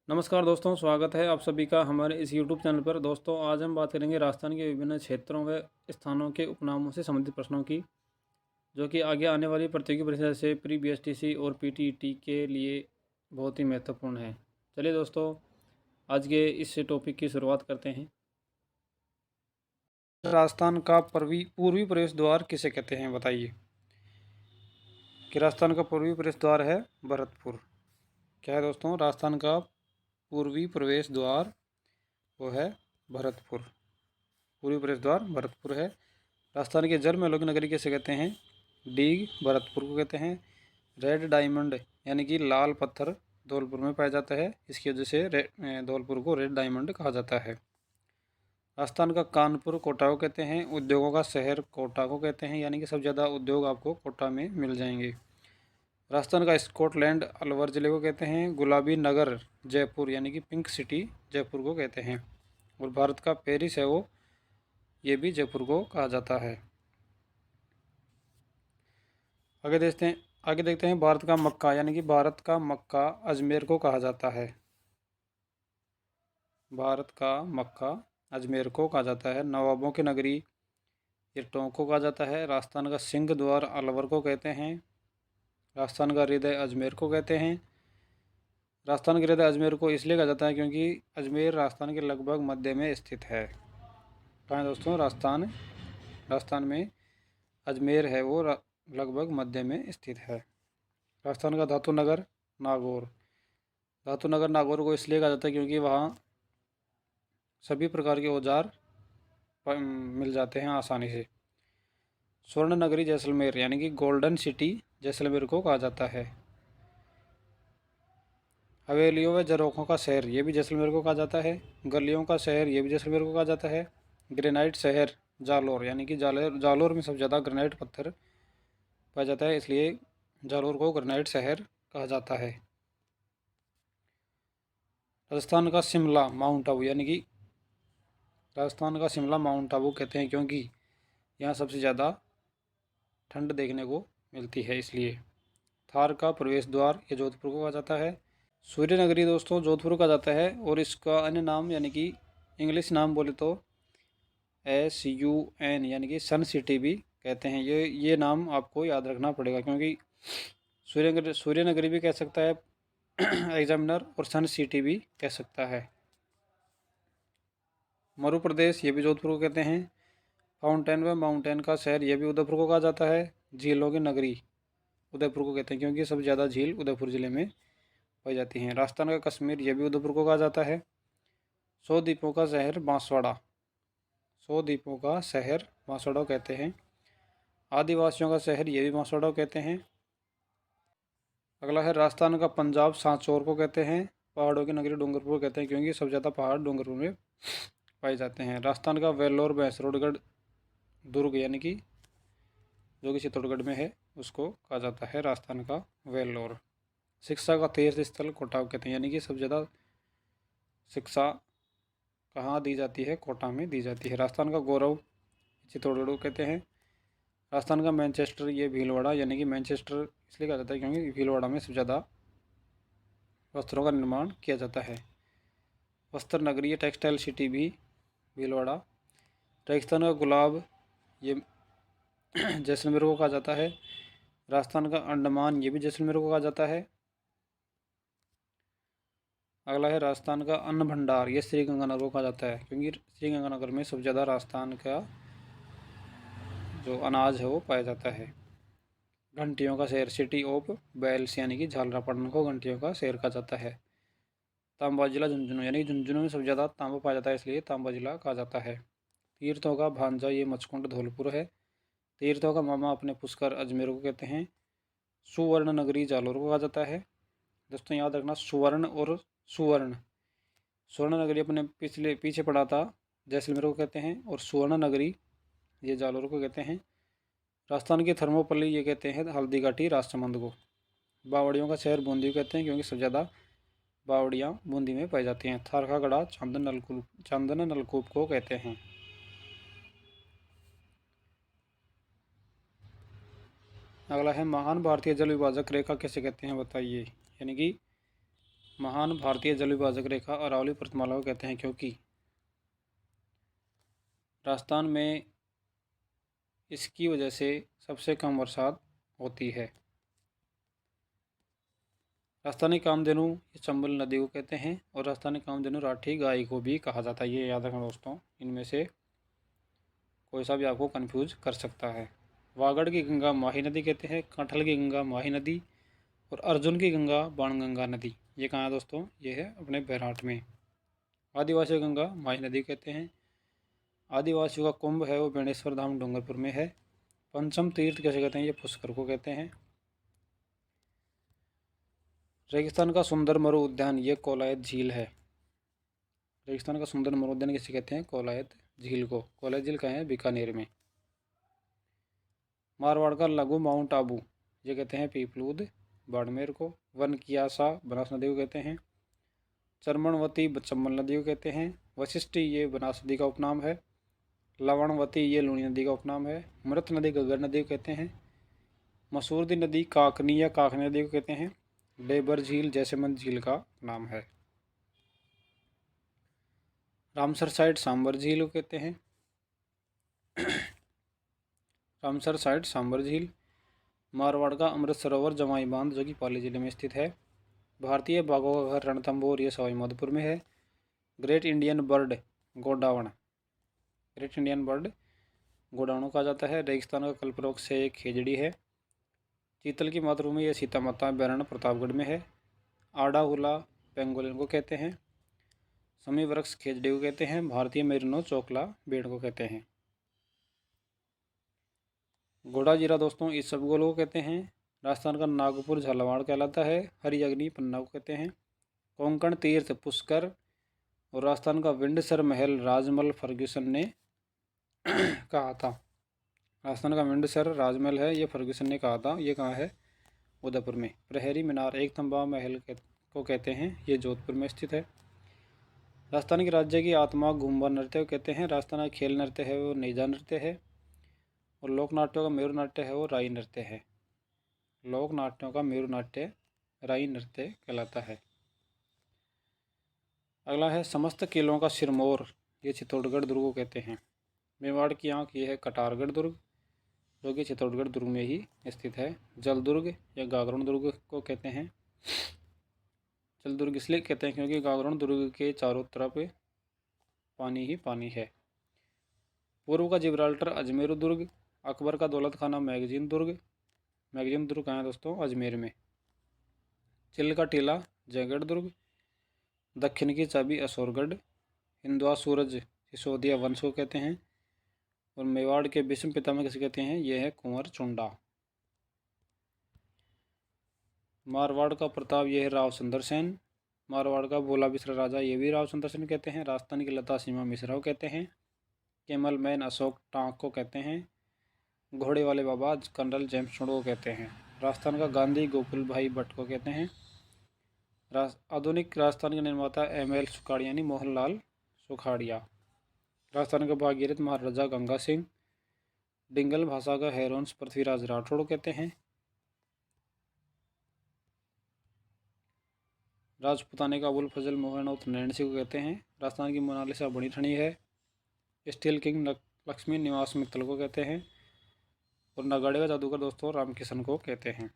नमस्कार दोस्तों, स्वागत है आप सभी का हमारे इस यूट्यूब चैनल पर। दोस्तों, आज हम बात करेंगे राजस्थान के विभिन्न क्षेत्रों व स्थानों के उपनामों से संबंधित प्रश्नों की, जो कि आगे आने वाली प्रतियोगी परीक्षा से प्री बीएसटीसी और पीटीईटी के लिए बहुत ही महत्वपूर्ण है। चलिए दोस्तों, आज के इस टॉपिक की शुरुआत करते हैं। राजस्थान का पूर्वी प्रवेश द्वार किसे कहते हैं, बताइए। कि राजस्थान का पूर्वी प्रवेश द्वार है भरतपुर। क्या है दोस्तों? राजस्थान का पूर्वी प्रवेश द्वार वो है भरतपुर। पूर्वी प्रवेश द्वार भरतपुर है। राजस्थान के जल में लोक नगरी किसे कहते हैं? डीग भरतपुर को कहते हैं। रेड डायमंड यानी कि लाल पत्थर धौलपुर में पाया जाता है, इसकी वजह से धौलपुर को रेड डायमंड कहा जाता है। राजस्थान का कानपुर कोटा को कहते हैं। उद्योगों का शहर कोटा को कहते हैं, यानी कि सबसे ज़्यादा उद्योग आपको कोटा में मिल जाएंगे। राजस्थान का स्कॉटलैंड अलवर जिले को कहते हैं। गुलाबी नगर जयपुर यानी कि पिंक सिटी जयपुर को कहते हैं। और भारत का पेरिस है वो, ये भी जयपुर को कहा जाता है। आगे देखते हैं भारत का मक्का यानी कि भारत का मक्का अजमेर को कहा जाता है। भारत का मक्का अजमेर को कहा जाता है। नवाबों की नगरी ये टोंक को कहा जाता है। राजस्थान का सिंह द्वार अलवर को कहते हैं। राजस्थान का हृदय अजमेर को कहते हैं। राजस्थान के हृदय अजमेर को इसलिए कहा जाता है क्योंकि अजमेर राजस्थान के लगभग मध्य में स्थित है। कहाँ है दोस्तों? राजस्थान में अजमेर है वो लगभग मध्य में स्थित है। राजस्थान का धातु नगर नागौर। धातु नगर नागौर को इसलिए कहा जाता है क्योंकि वहाँ सभी प्रकार के औजार मिल जाते हैं आसानी से। स्वर्ण नगरी जैसलमेर यानी कि गोल्डन सिटी जैसलमेर को कहा जाता है। हवेलियों व झरोखों का शहर ये भी जैसलमेर को कहा जाता है। गलियों का शहर ये भी जैसलमेर को कहा जाता है। ग्रेनाइट शहर जालोर यानी कि जालोर में सबसे ज़्यादा ग्रेनाइट पत्थर पाया जाता है, इसलिए जालोर को ग्रेनाइट शहर कहा जाता है। राजस्थान का शिमला माउंट आबू यानी कि राजस्थान का शिमला माउंट आबू कहते हैं क्योंकि यहाँ सबसे ज़्यादा ठंड देखने को मिलती है, इसलिए। थार का प्रवेश द्वार ये जोधपुर को कहा जाता है। सूर्य नगरी दोस्तों जोधपुर का जाता है, और इसका अन्य नाम यानी कि इंग्लिश नाम बोले तो SUN यानी कि सन सिटी भी कहते हैं। ये नाम आपको याद रखना पड़ेगा, क्योंकि सूर्य नगरी भी कह सकता है एग्जामिनर, और सन सिटी भी कह सकता है। मरु प्रदेश ये भी जोधपुर को कहते हैं। फाउंटेन व माउंटेन का शहर ये भी उदयपुर को कहा जाता है। झीलों की नगरी उदयपुर को कहते हैं क्योंकि सबसे ज़्यादा झील उदयपुर ज़िले में पाई जाती हैं। राजस्थान का कश्मीर ये भी उदयपुर को कहा जाता है। 100 द्वीपों का शहर बांसवाड़ा 100 द्वीपों का शहर बांसवाड़ा कहते हैं। आदिवासियों का शहर ये भी बांसवाड़ा कहते हैं। अगला है राजस्थान का पंजाब सांचौर को कहते हैं। पहाड़ों की नगरी डूंगरपुर कहते हैं क्योंकि सबसे ज़्यादा पहाड़ डूंगरपुर में पाए जाते हैं। राजस्थान का वेल्लोर भैंसरोडगढ़ दुर्ग यानी कि जो कि चित्तौड़गढ़ में है, उसको कहा जाता है राजस्थान का वेल्लोर। शिक्षा का तीर्थ स्थल कोटा को कहते हैं, यानी कि सबसे ज़्यादा शिक्षा कहाँ दी जाती है? कोटा में दी जाती है। राजस्थान का गौरव चित्तौड़गढ़ को कहते हैं। राजस्थान का मैनचेस्टर ये भीलवाड़ा यानी कि मैनचेस्टर इसलिए कहा जाता है क्योंकि भीलवाड़ा में सबसे ज़्यादा वस्त्रों का निर्माण किया जाता है। वस्त्र नगरी टेक्सटाइल सिटी भी भीलवाड़ा। राजस्थान का गुलाब ये जैसलमेर को कहा जाता है। राजस्थान का अंडमान ये भी जैसलमेर को कहा जाता है। अगला है राजस्थान का अन्न भंडार ये श्रीगंगानगर को कहा जाता है क्योंकि श्रीगंगानगर में सबसे ज़्यादा राजस्थान का जो अनाज है वो पाया जाता है। घंटियों का शहर सिटी ऑफ बेल्स यानी कि झालरापाटन को घंटियों का शहर कहा जाता है। तांबा जिला झुंझुनू यानी कि झुंझुनू में सबसे ज़्यादा तांबा पाया जाता है, इसलिए तांबा जिला कहा जाता है। तीर्थों का भांजा ये मचकुंड धौलपुर है। तीर्थों का मामा अपने पुष्कर अजमेर को कहते हैं। सुवर्ण नगरी जालोर को कहा जाता है। दोस्तों याद रखना सुवर्ण और सुवर्ण। स्वर्ण नगरी अपने पीछे पड़ा था जैसलमेर को कहते हैं, और सुवर्ण नगरी ये जालोर को कहते हैं। राजस्थान की थर्मोपल्ली ये कहते हैं हल्दी घाटी राजसमंद को। बावड़ियों का शहर बूंदी को कहते हैं क्योंकि सबसे ज़्यादा बावड़ियाँ बूंदी में पाई जाती हैं। थार का गढ़ा चांदन नलकूप को कहते हैं। अगला है महान भारतीय जल विभाजक रेखा किसे कहते हैं, बताइए। यानी कि महान भारतीय जल विभाजक रेखा अरावली पर्वतमाला को कहते हैं क्योंकि राजस्थान में इसकी वजह से सबसे कम बरसात होती है। राजस्थानी कामधेनु ये चंबल नदी को कहते हैं और राजस्थानी कामधेनु राठी गाय को भी कहा जाता है। ये याद रखना दोस्तों, इनमें से कोई सा भी आपको कंफ्यूज कर सकता है। वागड़ की गंगा माही नदी कहते हैं, कांठल की गंगा माही नदी और अर्जुन की गंगा बाणगंगा नदी। ये कहाँ है दोस्तों? ये है अपने बैराट में। आदिवासी गंगा माही नदी कहते हैं। आदिवासियों का कुंभ है वो बेणेश्वर धाम डूंगरपुर में है। पंचम तीर्थ कैसे कहते हैं? ये पुष्कर को कहते हैं। रेगिस्तान का सुंदर मरु उद्यान ये कोलायत झील है। रेगिस्तान का सुंदर मरु उद्यान किसे कहते हैं? कोलायत झील को। कोलायत झील कहाँ है? बीकानेर में। मारवाड़ का लघु माउंट आबू ये कहते हैं पीपलूद बाड़मेर को। वन कियासा बनास नदी को कहते हैं। चरमनवती चंबल नदी को कहते हैं। वशिष्ठी ये बनास नदी का उपनाम है। लवणवती ये लूणी नदी का उपनाम है। मृत नदी गग्गर नदी को कहते हैं। मसूरदी नदी काकनी या काकनी नदी को कहते हैं। डेबर झील जैसमंद झील का नाम है। रामसर साइड सांबर झील को कहते हैं। रामसर साइड सांबर झील। मारवाड़ का अमृत सरोवर जमाई बांध जो कि पाली जिले में स्थित है। भारतीय बाघों का घर रणथंभौर ये सवाई माधोपुर में है। Great Indian bird Godawan, great Indian bird Godawan कहा जाता है। रेगिस्तान का कल्पवृक्ष से एक खेजड़ी है। चीतल की मातृभूमि ये सीता माता बैरण प्रतापगढ़ में है। आड़ाहुला पेंगोलिन को कहते हैं। समी वृक्ष खेजड़ी को कहते हैं। भारतीय मेरिनो चोकला भेड़ को कहते हैं। घोड़ा जीरा दोस्तों इसबगोल को कहते हैं। राजस्थान का नागपुर झालावाड़ कहलाता है। हरिअग्नि पन्ना को कहते हैं। कोंकण तीर्थ पुष्कर और राजस्थान का विंडसर महल राजमहल फर्ग्यूसन ने कहा था। राजस्थान का विंडसर राजमहल है ये फर्ग्यूसन ने कहा था। ये कहाँ है? उदयपुर में। प्रहरी मीनार एक थंबा महल को कहते हैं। ये जोधपुर में स्थित है। राजस्थान के राज्य की आत्मा घुम्बा नृत्य को कहते हैं। राजस्थान का खेल नृत्य है वो नेजा नृत्य है और लोक नाट्यों का मेरु नाट्य है वो राई नृत्य है। लोक नाट्यों का मेरु नाट्य राई नृत्य कहलाता है। अगला है समस्त किलों का सिरमौर ये चित्तौड़गढ़ दुर्ग को कहते हैं। मेवाड़ की आंख ये है कटारगढ़ दुर्ग जो कि चित्तौड़गढ़ दुर्ग में ही स्थित है। जल दुर्ग या गागरण दुर्ग को कहते हैं। जल दुर्ग इसलिए कहते हैं क्योंकि गागरण दुर्ग के चारों तरफ पानी ही पानी है। पूर्व का जिब्राल्टर अजमेर दुर्ग। अकबर का दौलत खाना मैगजीन दुर्ग। मैगजीन दुर्ग कहाँ है दोस्तों? अजमेर में। चिल का टीला जयगढ़ दुर्ग। दक्षिण की चाबी असौरगढ़। हिंदुआ सूरज सिसोदिया वंश को कहते हैं। और मेवाड़ के भीष्म पितामह किसे कहते हैं? यह है कुंवर चुंडा। मारवाड़ का प्रताप यह है राव सुंदर सेन। मारवाड़ का भोला बिसरा राजा ये भी राव सुंदर सेन कहते हैं। राजस्थान की लता सीमा मिश्रा को कहते हैं। केमल मैन अशोक टाँक को कहते हैं। घोड़े वाले बाबा कर्नल जेम्स चुंड को कहते हैं। राजस्थान का गांधी गोकुल भाई भट्ट को कहते हैं। आधुनिक राजस्थान के निर्माता ML सुखाड़िया यानी मोहनलाल सुखाड़िया। राजस्थान का भागीरथ महाराजा गंगा सिंह। डिंगल भाषा का हैरोंस पृथ्वीराज राठौड़ कहते हैं। राजपुताने का अबुल फजल मोहन और नैन्सी को कहते हैं। राजस्थान की मोनालिसा बनी ठनी है। स्टील किंग लक्ष्मी निवास मित्तल को कहते हैं। और नगाड़े का जादूगर दोस्तों रामकिशन को कहते हैं।